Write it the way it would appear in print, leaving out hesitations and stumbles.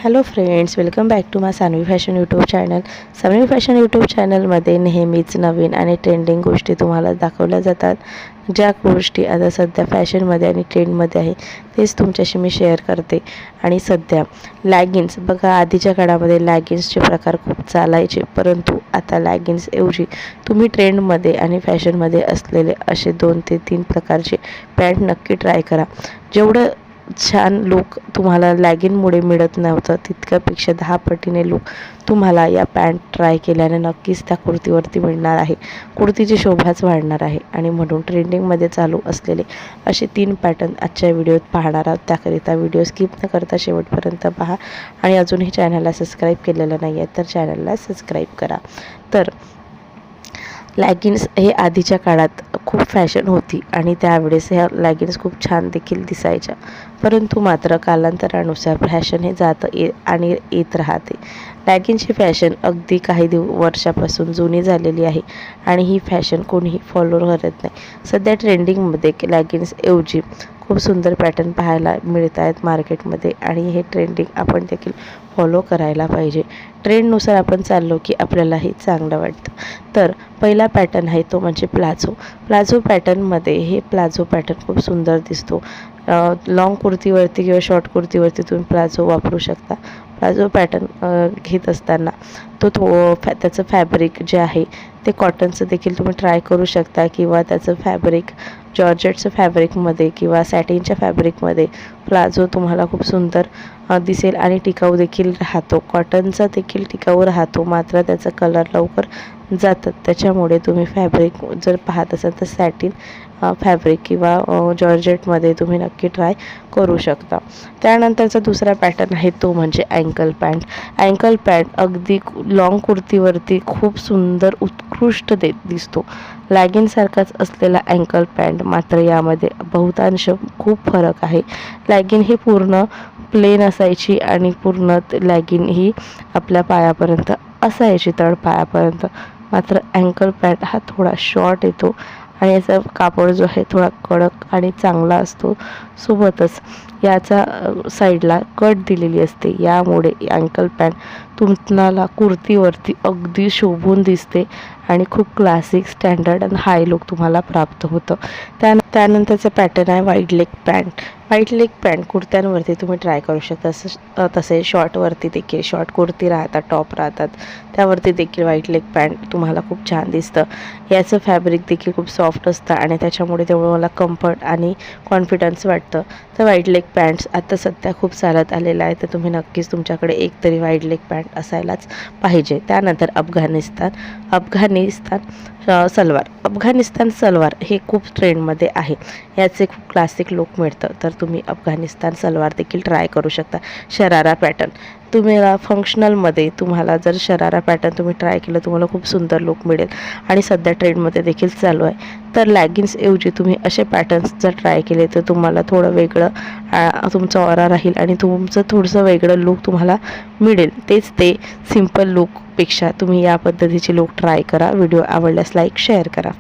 Hello friends, welcome back to my Sanvi fashion YouTube channel. Sanvi fashion YouTube चॅनलमध्ये नेहमीच नवीन आणि trending गोष्टी तुम्हाला दाखवल्या जातात. ज्या गोष्टी आता सध्या फॅशनमध्ये आणि ट्रेंडमध्ये आहे तेच तुमच्याशी मी शेअर करते. आणि सध्या लॅगिन्स बघा, आधीच्या काळामध्ये लॅगिन्सचे प्रकार खूप चालायचे, परंतु आता लॅगिन्सऐवजी तुम्ही ट्रेंडमध्ये आणि फॅशनमध्ये असलेले असे 2 ते 3 प्रकारचे पॅन्ट नक्की ट्राय करा. जेवढं छान लुक तुम्हाला लॅगिनमुळे मिळत नव्हतं, तितक्यापेक्षा 10 पटीने लुक तुम्हाला या पॅन्ट ट्राय केल्याने नक्कीच त्या कुर्तीवरती मिळणार आहे. कुर्तीची शोभाच वाढणार आहे. आणि म्हणून ट्रेंडिंगमध्ये चालू असलेले असे 3 पॅटर्न आजच्या व्हिडिओत पाहणार आहोत. त्याकरिता व्हिडिओ स्किप न करता शेवटपर्यंत पहा. आणि अजूनही चॅनलला सबस्क्राईब केलेलं नाही आहे तर चॅनलला सबस्क्राईब करा. तर लॅगिन्स हे आधीच्या काळात खूप फॅशन होती आणि त्यावेळेस ह्या लॅगिन्स खूप छान देखील दिसायच्या, परंतु मात्र कालांतरानुसार फॅशन हे आणि येत राहते. लॅगिन्सची फॅशन अगदी काही वर्षापासून जुनी झालेली आहे आणि ही फॅशन कोणीही फॉलो करत नाही. सध्या ट्रेंडिंगमध्ये लॅगिन्सऐवजी खूप सुंदर पॅटर्न पाहायला मिळत आहेत मार्केटमध्ये आणि हे ट्रेंडिंग आपण देखील फॉलो करायला पाहिजे. ट्रेंडनुसार आपण चाललो की आपल्यालाही चांगलं वाटतं. तर पहिला पॅटर्न आहे तो म्हणजे प्लाझो पॅटर्नमध्ये हे प्लाझो पॅटर्न खूप सुंदर दिसतो. लॉंग कुर्तीवरती किंवा शॉर्ट कुर्तीवरती तुम्ही प्लाझो वापरू शकता. प्लाझो पॅटर्न घेत असताना त्याचं फॅब्रिक जे आहे ते कॉटनचं देखील तुम्ही ट्राय करू शकता, किंवा त्याचं फॅब्रिक जॉर्जेटचं फॅब्रिकमध्ये किंवा सॅटिनच्या फॅब्रिकमध्ये प्लाझो तुम्हाला खूप सुंदर दिसेल आणि टिकाऊ देखील राहतो. कॉटनचा देखील टिकाऊ राहतो, मात्र त्याचा कलर लवकर जातात. त्याच्यामुळे तुम्ही फॅब्रिक जर पाहत असाल तर सॅटिन फॅब्रिक किंवा जॉर्जेटमध्ये तुम्ही नक्की ट्राय करू शकता. त्यानंतरचा दुसरा पॅटर्न आहे तो म्हणजे अँकल पॅन्ट. अँकल पॅन्ट अगदी लॉंग कुर्तीवरती खूप सुंदर उत्कृष्ट दिसतो. लॅगिनसारखाच असलेला अँकल पॅन्ट, मात्र यामध्ये बहुतांश खूप फरक आहे. लॅगिन ही पूर्ण प्लेन असायची आणि पूर्ण लॅगिन ही आपल्या पायापर्यंत असायची, तळपायापर्यंत. मात्र अँकल पॅन्ट हा थोडा शॉर्ट येतो आणि याचा कापड जो आहे थोडा कडक आणि चांगला असतो. सोबतच याचा साईडला कट दिलेली असते. यामुळे अँकल पॅन्ट तुम्हाला कुर्तीवरती अगदी शोभून दिसते आणि खूप क्लासिक, स्टँडर्ड आणि हाय लुक तुम्हाला प्राप्त होतं. त्यानंतरचं पॅटर्न आहे wide leg pant. Wide leg pant कुर्त्यांवरती तुम्ही ट्राय करू शकता. तसे शॉर्टवरती देखील, शॉर्ट कुर्ती राहतात, टॉप राहतात, त्यावरती देखील वाईड लेग पॅन्ट तुम्हाला खूप छान दिसतं. याचं फॅब्रिक देखील खूप सॉफ्ट असतं आणि त्याच्यामुळे तेवढं मला कम्फर्ट आणि कॉन्फिडन्स वाटतं. तर वाईड लेग पॅन्ट्स आता सध्या खूप चालत आलेलं आहे, तर तुम्ही नक्कीच तुमच्याकडे एक तरी वाईड लेग पॅन्ट असायलाच पाहिजे. त्यानंतर अफगाणिस्तान सलवार हे खूप ट्रेंडमध्ये आहे. याचे खूप क्लासिक लुक मिळतं, तर तुम्ही अफगाणिस्तान सलवार देखील ट्राय करू शकता. शरारा पॅटर्न तुम्हाला फंक्शनलमध्ये तुम्हाला जर शरारा पॅटर्न तुम्ही ट्राय केलं, तुम्हाला खूप सुंदर लुक मिळेल आणि सध्या ट्रेंडमध्ये देखील चालू आहे. तर लॅगिन्सऐवजी तुम्ही असे पॅटर्न्स जर ट्राय केले तर तुम्हाला थोडं वेगळं तुमचा ऑरा राहील आणि तुमचं थोडंसं वेगळं लुक तुम्हाला मिळेल. ते सिम्पल लुकपेक्षा तुम्ही या पद्धतीचे लुक ट्राय करा. व्हिडिओ आवडल्यास लाईक, शेअर करा.